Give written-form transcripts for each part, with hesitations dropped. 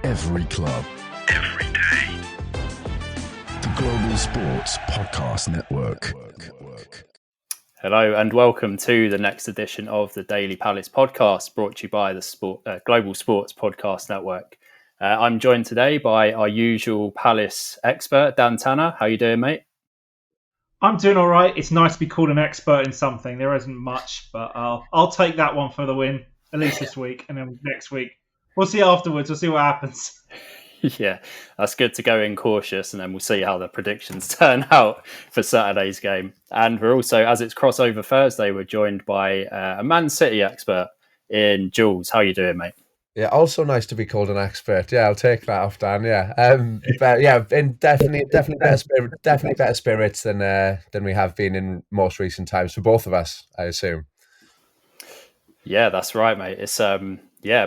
Every club. Every day. The Global Sports Podcast Network. Hello and welcome to the next edition of the Daily Palace podcast, brought to you by the Global Sports Podcast Network. I'm joined today by our usual Palace expert, Dan Tanner. How you doing, mate? I'm doing all right. It's nice to be called an expert in something. There isn't much, but I'll take that one for the win, at least this week, and then next week. We'll see afterwards. We'll see what happens. Yeah, that's good to go in cautious, and then we'll see how the predictions turn out for Saturday's game. And we're also, as it's crossover Thursday, we're joined by a Man City expert in Jools. How you doing, mate? Yeah, also nice to be called an expert. Yeah, I'll take that off, Dan. Yeah, but yeah, definitely better spirits than we have been in most recent times for both of us, I assume. Yeah, that's right, mate. It's a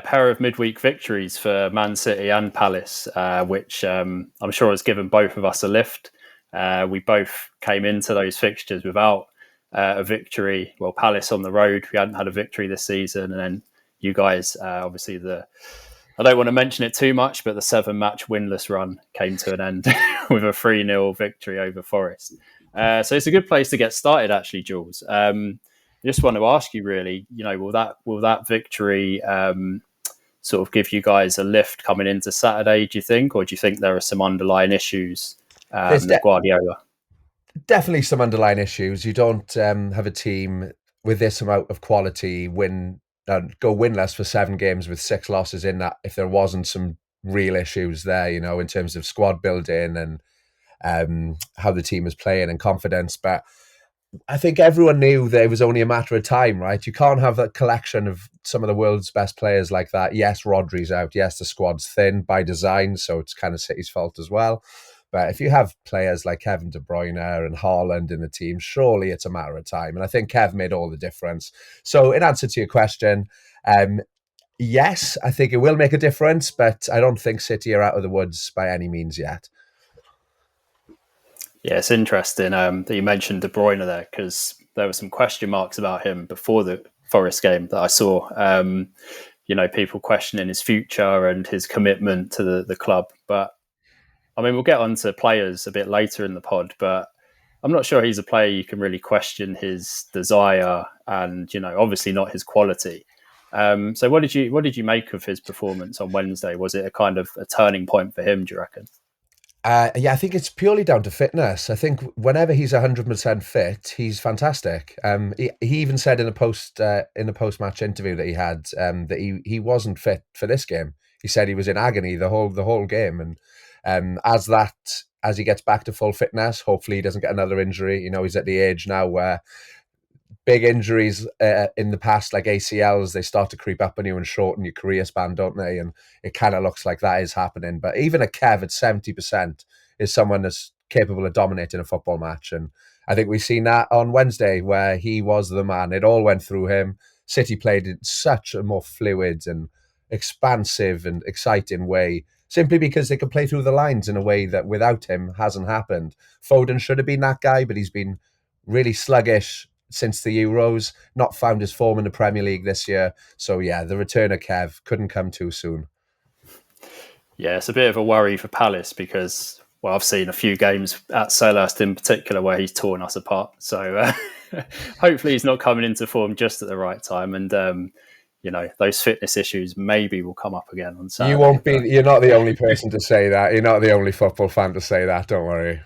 pair of midweek victories for Man City and Palace, which I'm sure has given both of us a lift. We both came into those fixtures without a victory. Well, Palace on the road, we hadn't had a victory this season, and then you guys, obviously, I don't want to mention it too much, but the 7-match winless run came to an end with a 3-0 victory over Forest. So it's a good place to get started, actually, Jools. I just want to ask you, really, will that victory sort of give you guys a lift coming into Saturday, do you think? Or do you think there are some underlying issues with Guardiola? Definitely some underlying issues. You don't have a team with this amount of quality go winless for 7 games with 6 losses in that if there wasn't some real issues there, in terms of squad building and how the team is playing and confidence. But I think everyone knew that it was only a matter of time, right? You can't have that collection of some of the world's best players like that. Yes, Rodri's out. Yes, the squad's thin by design, so it's kind of City's fault as well. But if you have players like Kevin De Bruyne and Haaland in the team, surely it's a matter of time. And I think Kev made all the difference. So in answer to your question, yes, I think it will make a difference, but I don't think City are out of the woods by any means yet. Yeah, it's interesting that you mentioned De Bruyne there, because there were some question marks about him before the Forest game that I saw. People questioning his future and his commitment to the club. But I mean, we'll get on to players a bit later in the pod, but I'm not sure he's a player you can really question his desire and, obviously not his quality. So what did you make of his performance on Wednesday? Was it a kind of a turning point for him, do you reckon? I think it's purely down to fitness. I think whenever he's 100% fit, he's fantastic. He even said in a post-match interview that he had that he wasn't fit for this game. He said he was in agony the whole game, and as he gets back to full fitness, hopefully he doesn't get another injury. He's at the age now where big injuries in the past, like ACLs, they start to creep up on you and shorten your career span, don't they? And it kind of looks like that is happening. But even a Kev at 70% is someone that's capable of dominating a football match. And I think we've seen that on Wednesday where he was the man. It all went through him. City played in such a more fluid and expansive and exciting way, simply because they could play through the lines in a way that without him hasn't happened. Foden should have been that guy, but he's been really sluggish since the Euros, not found his form in the Premier League this year. So yeah, the return of Kev couldn't come too soon. Yeah, it's a bit of a worry for Palace because, well, I've seen a few games at Selhurst in particular where he's torn us apart. So hopefully he's not coming into form just at the right time. And, those fitness issues maybe will come up again on Saturday. You're not the only person to say that. You're not the only football fan to say that. Don't worry.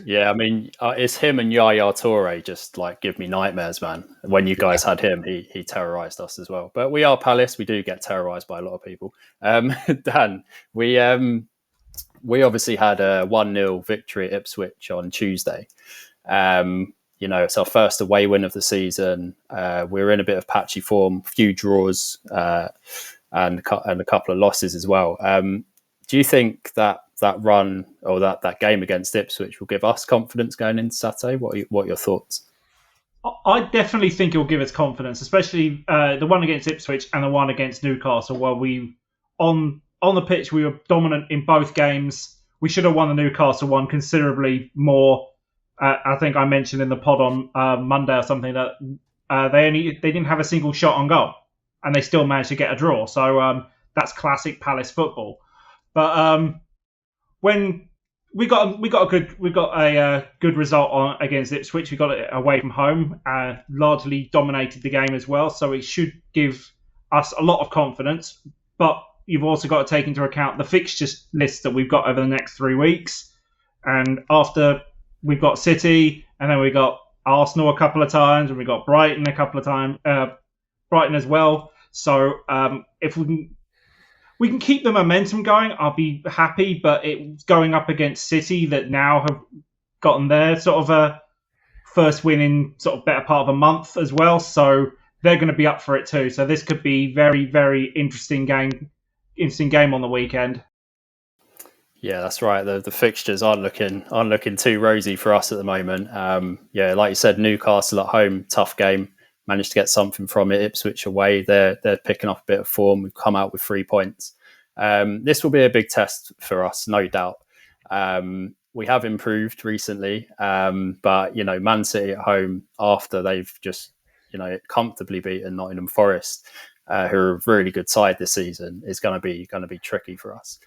Yeah, I mean, it's him and Yaya Toure just give me nightmares, man. When you guys had him, he terrorised us as well. But we are Palace. We do get terrorised by a lot of people. Dan, we obviously had a 1-0 victory at Ipswich on Tuesday. It's our first away win of the season. We're in a bit of patchy form, few draws and a couple of losses as well. Do you think that run or that game against Ipswich will give us confidence going into Saturday? What are your thoughts? I definitely think it will give us confidence, especially the one against Ipswich and the one against Newcastle, where we on the pitch we were dominant in both games. We should have won the Newcastle one considerably more. I think I mentioned in the pod on Monday or something that they didn't have a single shot on goal, and they still managed to get a draw. So that's classic Palace football. But when we got a good result on against Ipswich, we got it away from home, largely dominated the game as well. So it should give us a lot of confidence. But you've also got to take into account the fixtures list that we've got over the next 3 weeks. And after we've got City, and then we got Arsenal a couple of times, and we got Brighton a couple of times, Brighton as well. So if we can keep the momentum going, I'll be happy. But it's going up against City that now have gotten their sort of a first win in sort of better part of a month as well. So they're going to be up for it too. So this could be very, very interesting game on the weekend. Yeah, that's right. The fixtures aren't looking too rosy for us at the moment. Yeah, like you said, Newcastle at home, tough game. Managed to get something from it. Ipswich away, they're picking up a bit of form. We've come out with 3 points. This will be a big test for us, no doubt. We have improved recently, but Man City at home after they've just comfortably beaten Nottingham Forest, who are a really good side this season, is going to be tricky for us.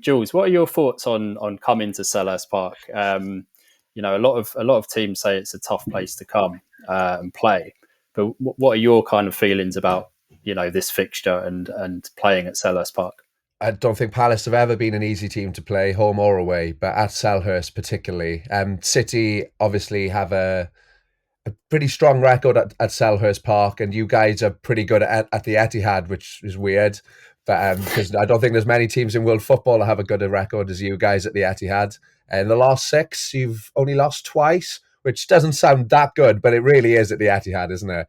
Jools, what are your thoughts on coming to Selhurst Park? A lot of teams say it's a tough place to come and play. But what are your kind of feelings about this fixture and playing at Selhurst Park? I don't think Palace have ever been an easy team to play, home or away, but at Selhurst particularly. City obviously have a pretty strong record at Selhurst Park, and you guys are pretty good at the Etihad, which is weird. But because I don't think there's many teams in world football that have a good record as you guys at the Etihad. In the last 6, you've only lost twice, which doesn't sound that good, but it really is at the Etihad, isn't it?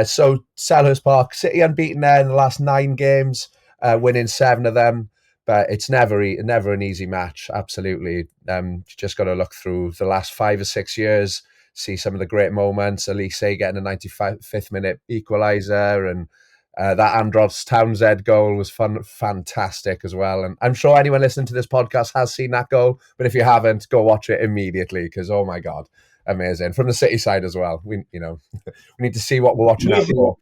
So Selhurst Park, City unbeaten there in the last 9 games, winning 7 of them. But it's never an easy match, absolutely. You just got to look through the last 5 or 6 years, see some of the great moments. Elise getting a 95th minute equaliser, and that Andros Townsend goal was fantastic as well. And I'm sure anyone listening to this podcast has seen that goal, but if you haven't, go watch it immediately, because oh my God, amazing. From the City side as well. We need to see what we're watching out for.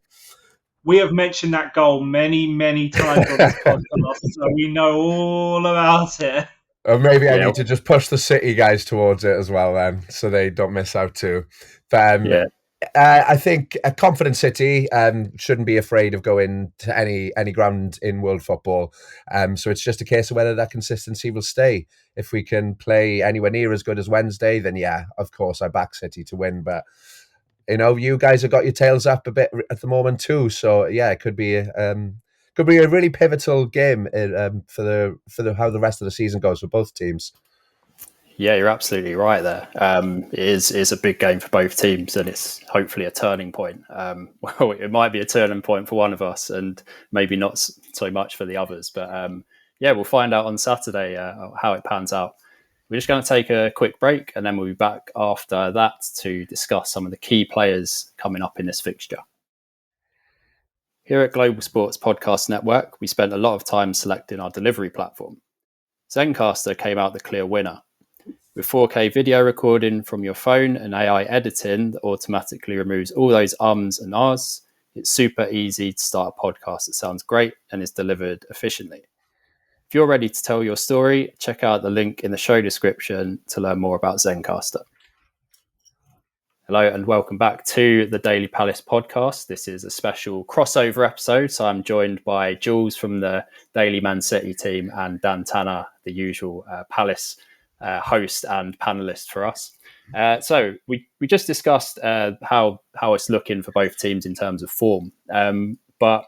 We have mentioned that goal many, many times on this podcast, so we know all about it. Or maybe I need to just push the City guys towards it as well then, so they don't miss out too. But, I think a confident City shouldn't be afraid of going to any ground in world football. So it's just a case of whether that consistency will stay. If we can play anywhere near as good as Wednesday, then yeah, of course I back City to win. But you guys have got your tails up a bit at the moment too. So yeah, it could be a really pivotal game for how the rest of the season goes for both teams. Yeah, you're absolutely right there. It is a big game for both teams, and it's hopefully a turning point. Well, it might be a turning point for one of us and maybe not so much for the others. But we'll find out on Saturday how it pans out. We're just going to take a quick break, and then we'll be back after that to discuss some of the key players coming up in this fixture. Here at Global Sports Podcast Network, we spent a lot of time selecting our delivery platform. Zencastr came out the clear winner. With 4K video recording from your phone and AI editing that automatically removes all those ums and ahs, it's super easy to start a podcast that sounds great and is delivered efficiently. If you're ready to tell your story, check out the link in the show description to learn more about Zencastr. Hello and welcome back to the Daily Palace podcast. This is a special crossover episode, so I'm joined by Jools from the Daily Man City team and Dan Tanner, the usual Palace host and panelist for us. So we just discussed how it's looking for both teams in terms of form, but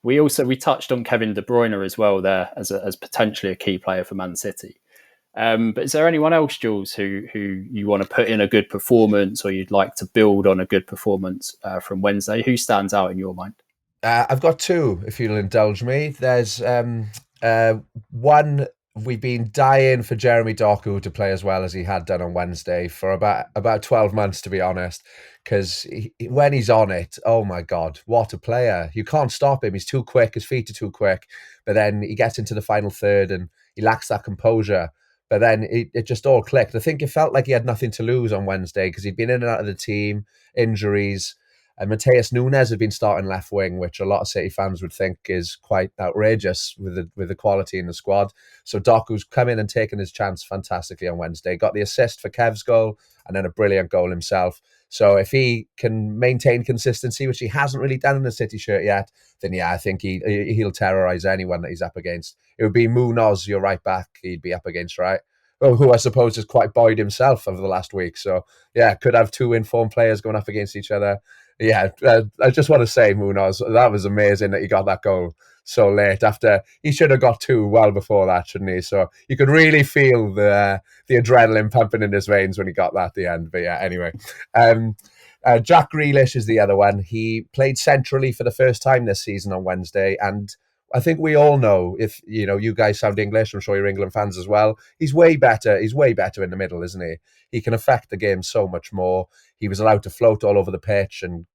we touched on Kevin De Bruyne as well there as potentially a key player for Man City. But is there anyone else, Jools, who you want to put in a good performance, or you'd like to build on a good performance from Wednesday? Who stands out in your mind? I've got 2, if you'll indulge me. There's one. We've been dying for Jeremy Doku to play as well as he had done on Wednesday for about 12 months, to be honest, because when he's on it, oh my God, what a player. You can't stop him. He's too quick. His feet are too quick. But then he gets into the final third and he lacks that composure. But then it just all clicked. I think it felt like he had nothing to lose on Wednesday because he'd been in and out of the team, injuries. And Mateus Nunes have been starting left wing, which a lot of City fans would think is quite outrageous with the quality in the squad. So Doku's come in and taken his chance fantastically on Wednesday. Got the assist for Kev's goal and then a brilliant goal himself. So if he can maintain consistency, which he hasn't really done in the City shirt yet, then yeah, I think he'll terrorise anyone that he's up against. It would be Munoz, your right back, he'd be up against, right? Well, who I suppose is quite buoyed himself over the last week. So yeah, could have two informed players going up against each other. Yeah, I just want to say, Munoz, that was amazing that he got that goal so late. After he should have got two well before that, shouldn't he? So you could really feel the adrenaline pumping in his veins when he got that at the end. But yeah, anyway, Jack Grealish is the other one. He played centrally for the first time this season on Wednesday, and I think we all know, if you guys sound English, I'm sure you're England fans as well. He's way better. He's way better in the middle, isn't he? He can affect the game so much more. He was allowed to float all over the pitch and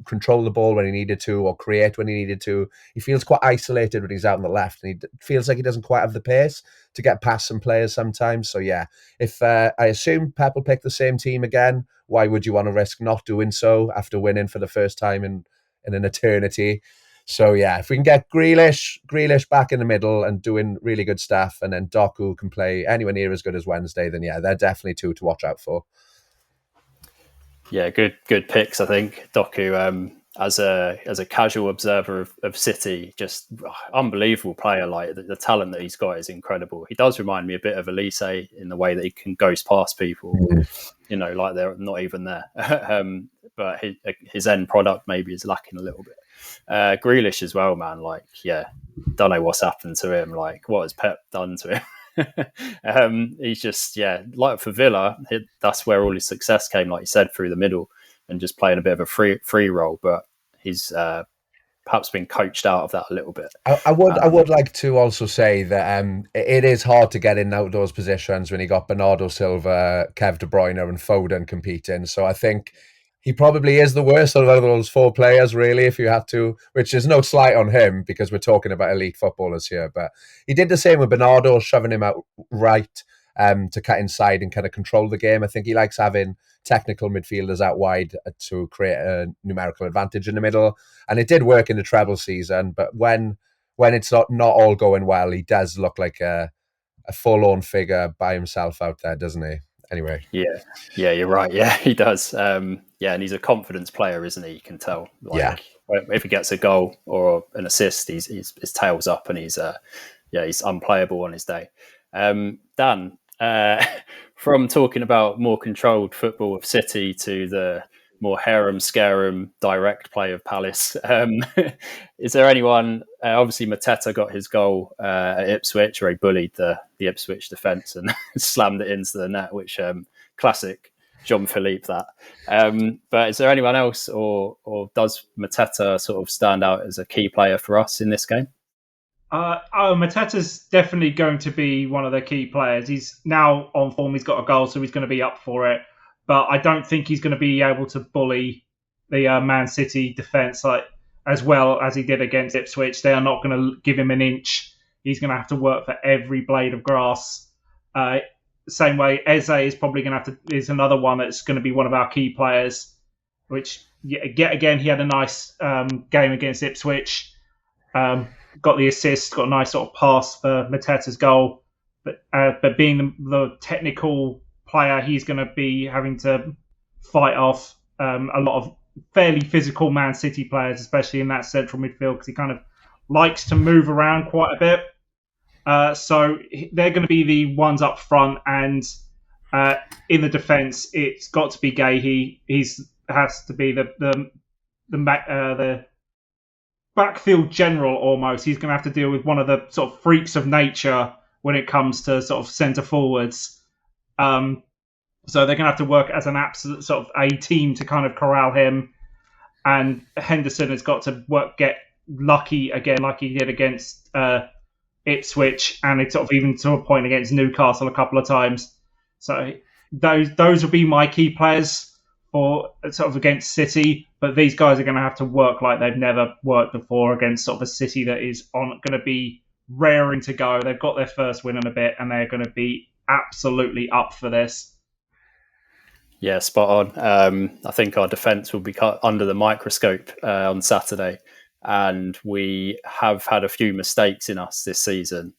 control the ball when he needed to, or create when he needed to. He feels quite isolated when he's out on the left, and he feels like he doesn't quite have the pace to get past some players sometimes. So yeah, if I assume Pep will pick the same team again, why would you want to risk not doing so after winning for the first time in an eternity? So yeah, if we can get Grealish back in the middle and doing really good stuff, and then Doku can play anywhere near as good as Wednesday, then yeah, they're definitely two to watch out for. Yeah, good picks. I think Doku, as a casual observer of City, just unbelievable player. Like the talent that he's got is incredible. He does remind me a bit of Elise in the way that he can ghost past people. Like they're not even there. But his end product maybe is lacking a little bit. Grealish as well, man. Like, yeah, don't know what's happened to him. Like, what has Pep done to him? He's just, like for Villa, that's where all his success came, like you said, through the middle and just playing a bit of a free role. But he's perhaps been coached out of that a little bit. I would like to also say that it is hard to get in those positions when you got Bernardo Silva, Kev De Bruyne and Foden competing. So I think he probably is the worst of those four players, really, if you have to, which is no slight on him because we're talking about elite footballers here. But he did the same with Bernardo, shoving him out right to cut inside and kind of control the game. I think he likes having technical midfielders out wide to create a numerical advantage in the middle. And it did work in the treble season, but when it's not all going well, he does look like a full-on figure by himself out there, doesn't he? Anyway. Yeah, you're right. Yeah, he does. And he's a confidence player, isn't he? You can tell. If he gets a goal or an assist, his tail's up and he's unplayable on his day. Dan, from talking about more controlled football of City to the more harem-scarum direct play of Palace, is there anyone? Obviously, Mateta got his goal at Ipswich, where he bullied the Ipswich defence and slammed it into the net, which classic Jean-Philippe that. But is there anyone else, or does Mateta sort of stand out as a key player for us in this game? Mateta's definitely going to be one of the key players. He's now on form. He's got a goal, so he's going to be up for it. But I don't think he's going to be able to bully the Man City defence as well as he did against Ipswich. They are not going to give him an inch. He's going to have to work for every blade of grass. Same way, Eze is probably going to have to. Is another one that's going to be one of our key players. Which yet again, he had a nice game against Ipswich. Got the assist, got a nice sort of pass for Mateta's goal. But being the technical player, he's going to be having to fight off a lot of fairly physical Man City players, especially in that central midfield, because he kind of likes to move around quite a bit. So they're going to be the ones up front, and in the defence, it's got to be Gahey. He has to be the backfield general almost. He's going to have to deal with one of the sort of freaks of nature when it comes to sort of centre forwards. So they're going to have to work as an absolute sort of a team to kind of corral him. And Henderson has got to get lucky again, like he did against Ipswich, and it's sort of even to a point against Newcastle a couple of times. So those will be my key players for sort of against City. But these guys are going to have to work like they've never worked before against sort of a City that is going to be raring to go. They've got their first win in a bit, and they're going to be absolutely up for this. Yeah, spot on. I think our defence will be cut under the microscope on Saturday, and we have had a few mistakes in us this season,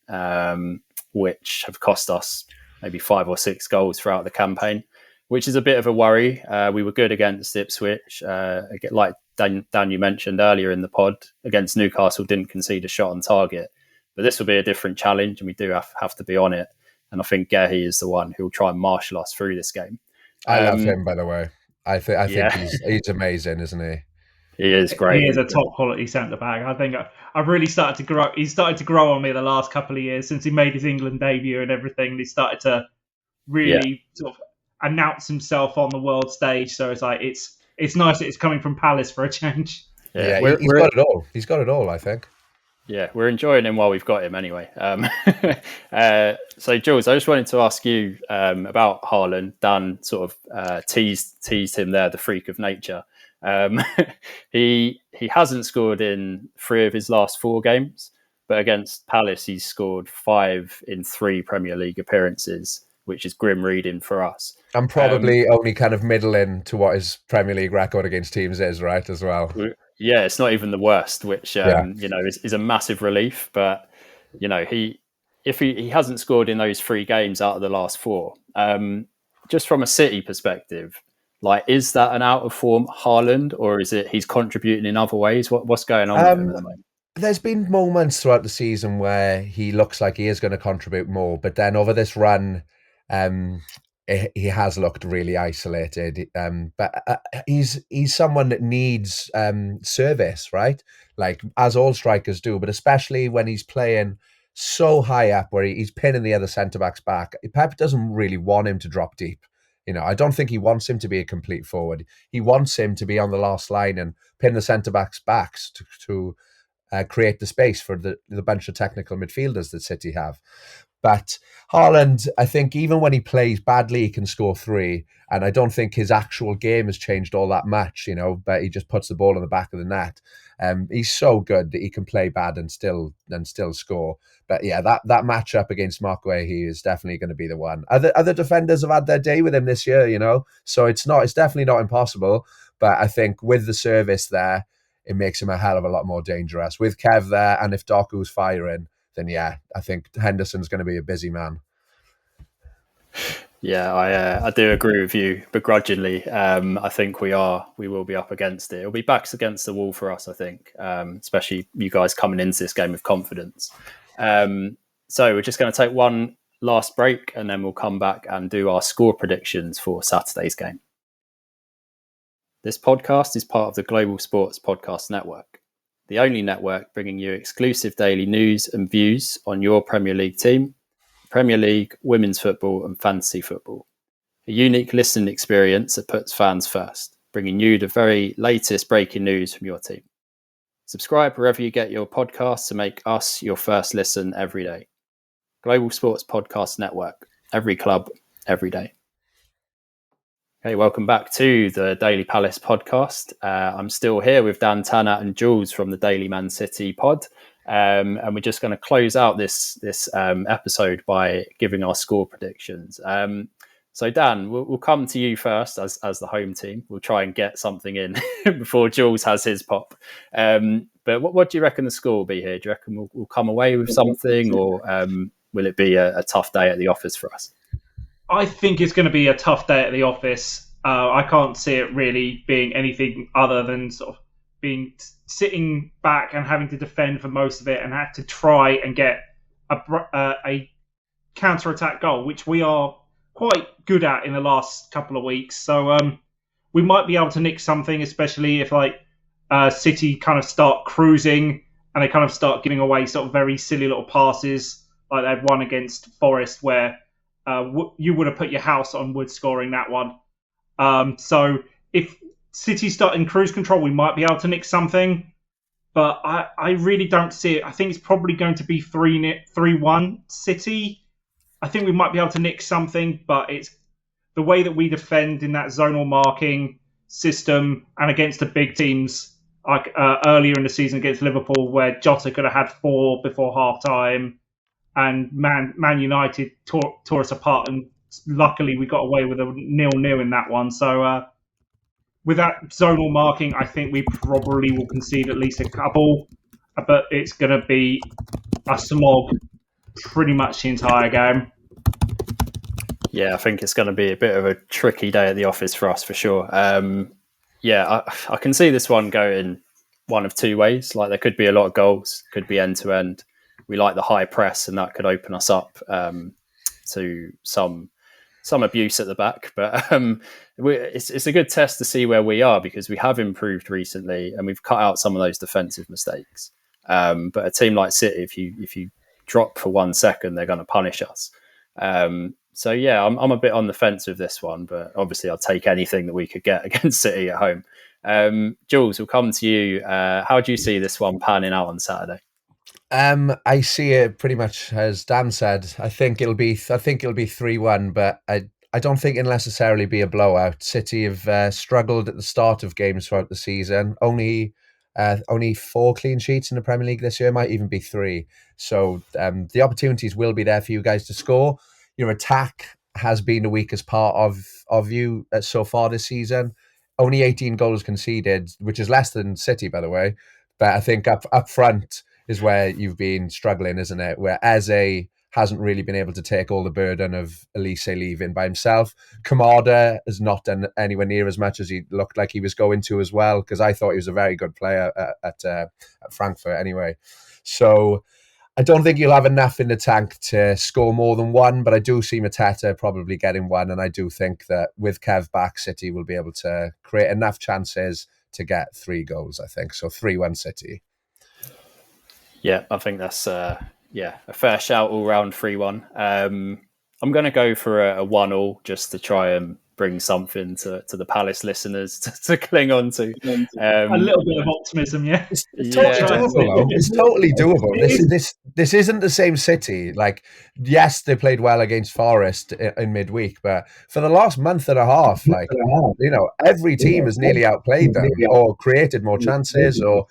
which have cost us maybe 5 or 6 goals throughout the campaign, which is a bit of a worry. We were good against Ipswich, like Dan, you mentioned earlier in the pod. Against Newcastle, didn't concede a shot on target, but this will be a different challenge, and we do have to be on it. And I think Gehi is the one who will try and marshal us through this game. I love him, by the way. I think Yeah. he's amazing, isn't he? He is great. He is a top quality centre back. I think I've really started to grow. He's started to grow on me the last couple of years since he made his England debut and everything. He started to really sort of announce himself on the world stage. So it's like it's nice that it's coming from Palace for a change. Yeah, he's got it all. He's got it all, I think. Yeah, we're enjoying him while we've got him anyway. So, Jools, I just wanted to ask you about Haaland. Dan sort of teased him there, the freak of nature. He hasn't scored in 3 of his last 4 games, but against Palace, he's scored 5 in 3 Premier League appearances, which is grim reading for us. And probably only kind of middling to what his Premier League record against teams is, right, as well. Yeah, it's not even the worst, which is a massive relief. But if he hasn't scored in those 3 games out of the last 4, just from a City perspective, like, is that an out of form Haaland, or is it he's contributing in other ways? What's going on with him at the moment? There's been moments throughout the season where he looks like he is going to contribute more, but then over this run, he has looked really isolated. But he's someone that needs service, right? Like, as all strikers do, but especially when he's playing so high up where he's pinning the other centre-backs back. Pep doesn't really want him to drop deep. I don't think he wants him to be a complete forward. He wants him to be on the last line and pin the centre-backs backs to create the space for the bunch of technical midfielders that City have. But Haaland, I think even when he plays badly, he can score 3. And I don't think his actual game has changed all that much, but he just puts the ball in the back of the net. He's so good that he can play bad and still score. But yeah, that matchup against Mark Guehi is definitely going to be the one. Other defenders have had their day with him this year, so it's definitely not impossible. But I think with the service there, it makes him a hell of a lot more dangerous. With Kev there, and if Doku's firing, then yeah, I think Henderson's going to be a busy man. Yeah, I do agree with you begrudgingly. I think we will be up against it. It'll be backs against the wall for us, I think, especially you guys coming into this game with confidence. So we're just going to take one last break and then we'll come back and do our score predictions for Saturday's game. This podcast is part of the Global Sports Podcast Network, the only network bringing you exclusive daily news and views on your Premier League team, Premier League, women's football and fantasy football. A unique listening experience that puts fans first, bringing you the very latest breaking news from your team. Subscribe wherever you get your podcasts to make us your first listen every day. Global Sports Podcast Network, every club, every day. Hey, welcome back to the Daily Palace podcast. I'm still here with Dan Tanner and Jools from the Daily Man City pod. And we're just going to close out this episode by giving our score predictions. So Dan, we'll come to you first as the home team. We'll try and get something in before Jools has his pop. But what do you reckon the score will be here? Do you reckon we'll come away with something, or will it be a tough day at the office for us? I think it's going to be a tough day at the office. I can't see it really being anything other than sort of sitting back and having to defend for most of it and have to try and get a counter-attack goal, which we are quite good at in the last couple of weeks. So we might be able to nick something, especially if City kind of start cruising and they kind of start giving away sort of very silly little passes like they had one against Forest where you would have put your house on Wood scoring that one. So if City start in cruise control, we might be able to nick something. But I really don't see it. I think it's probably going to be 3-1 City. I think we might be able to nick something, but it's the way that we defend in that zonal marking system and against the big teams, like earlier in the season against Liverpool, where Jota could have had 4 before half-time, and Man United tore us apart and luckily we got away with a 0-0 in that one. So with that zonal marking, I think we probably will concede at least a couple, but it's going to be a slog pretty much the entire game. Yeah, I think it's going to be a bit of a tricky day at the office for us, for sure. I can see this one going one of two ways. Like, there could be a lot of goals, could be end to end. We like the high press, and that could open us up to some abuse at the back. But it's a good test to see where we are, because we have improved recently and we've cut out some of those defensive mistakes. But a team like City, if you drop for 1 second, they're going to punish us. So yeah, I'm a bit on the fence with this one, but obviously I'll take anything that we could get against City at home. Jools, we'll come to you. How do you see this one panning out on Saturday? I see it pretty much as Dan said. I think it'll be 3-1, but I don't think it'll necessarily be a blowout. City have struggled at the start of games throughout the season. Only 4 clean sheets in the Premier League this year, might even be 3. So the opportunities will be there for you guys to score. Your attack has been the weakest part of you so far this season. Only 18 goals conceded, which is less than City, by the way. But I think up front is where you've been struggling, isn't it? Where Eze hasn't really been able to take all the burden of Elise leaving by himself. Kamada has not done anywhere near as much as he looked like he was going to as well, because I thought he was a very good player at Frankfurt anyway. So I don't think you'll have enough in the tank to score more than 1, but I do see Mateta probably getting 1, and I do think that with Kev back, City will be able to create enough chances to get 3 goals, I think. So 3-1 City. Yeah, I think that's a fair shout all round, 3-1. I'm going to go for a 1-1 just to try and bring something to the Palace listeners to cling on to. A little bit of optimism, yeah. It's totally doable. This isn't the same City. Like, yes, they played well against Forest in midweek, but for the last month and a half, like, every team has nearly outplayed them or created more chances or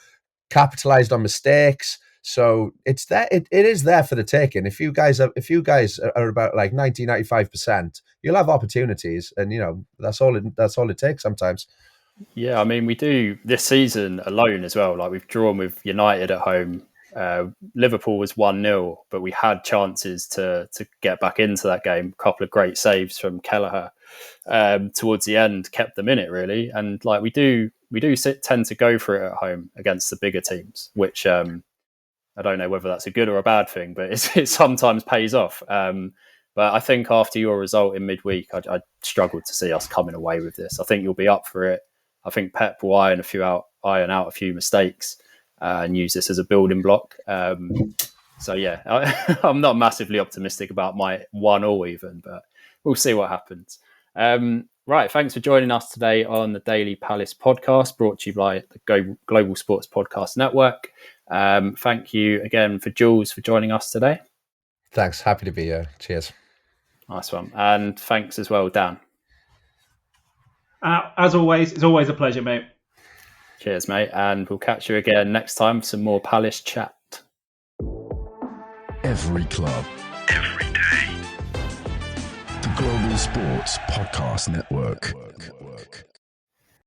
capitalized on mistakes. So it's there. It is there for the taking. If you guys are about like 95%, you'll have opportunities, and that's all it takes sometimes. Yeah, I mean, we do this season alone as well. Like, we've drawn with United at home. Liverpool was 1-0, but we had chances to get back into that game. A couple of great saves from Kelleher towards the end kept them in it, really. And like we do tend to go for it at home against the bigger teams, which I don't know whether that's a good or a bad thing, but it sometimes pays off. But I think after your result in midweek, I struggled to see us coming away with this. I think you'll be up for it. I think Pep will iron out a few mistakes and use this as a building block. So yeah, I'm not massively optimistic about my 1-1 even, but we'll see what happens. Right, thanks for joining us today on the Daily Palace podcast, brought to you by the Global Sports Podcast Network. Thank you again for Jools for joining us today. Thanks, happy to be here. Cheers. Nice one. And thanks as well, Dan. As always, it's always a pleasure, mate. Cheers, mate. And we'll catch you again next time for some more Palace chat. Every club, every day. The Global Sports Podcast Network.